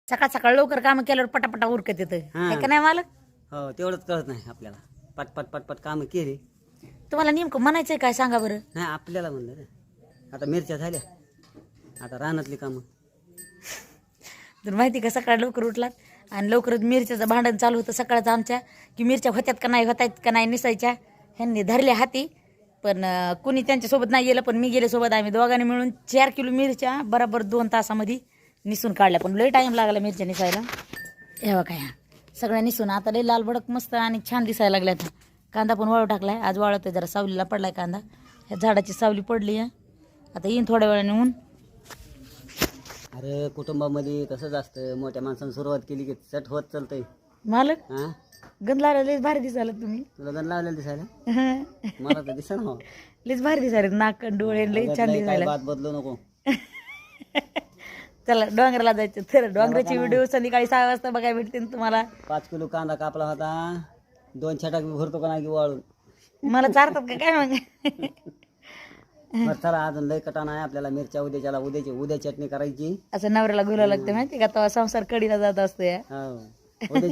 सकाळ सकाळ लवकर काम केल्यावर पटापटा उरकत येतं हा. आहे का नाही मालक? हो तेवढंच कळत नाही आपल्याला. पटपट पटपट कामं केली. तुम्हाला नेमकं म्हणायचंय काय सांगा बरं? नाही आपल्याला म्हणलं ना आता मिरच्या झाल्या, आता रानातली कामं. तर माहिती का सकाळ लवकर उठलात आणि लवकरच मिरच्याचं भांडण चालू होतं सकाळचं आमच्या, की मिरच्या होत्यात का नाही होतायत का नाही निसायच्या. ह्यांनी धरल्या हाती पण कुणी त्यांच्यासोबत नाही गेलं, पण मी गेले सोबत. आम्ही दोघांनी मिळून 4 किलो मिरच्या बरोबर 2 तासामध्ये निसून काढल्या, पण लय टाईम लागला मिरच्या निसायला. हे बघा ह्या सगळ्या निसून आता लय लाल भडक मस्त आणि छान दिसायला लागल्यात. कांदा पण वाळू टाकलाय, आज वाळतोय जरा, सावलीला पडलाय कांदा. ह्या झाडाची सावली पडली आहे, आता येईन थोड्या वेळाने ऊन. अरे कुटुंबामध्ये तसंच असतं, मोठ्या माणसानं सुरुवात केली की चट होत चालतंय. मालक हां गंध लावला लयच भारी दिसायला तुम्ही. तुला गण लावलेलं दिसायला, मला तर दिसा ना. लयच भारी दिसायला, नाक डोळे लय छान काय दिसायला. बात बदलू नको. चला डोंगराला जायचं. तर डोंगराची व्हिडिओ संध्याकाळी 6 वाजता बघायला भेटतील तुम्हाला. 5 किलो कांदा कापला होता, 2 छटाक भरतो का नाही वाळून. मला चारतात का काय मग? बरं चला, अजून लय कटाण आहे आपल्याला. मिरच्या उद्या चटणी करायची. असं नवऱ्याला घुलावं लागतं माहिती का, तेव्हा संसार कडीला जात असतो या. हो उद्या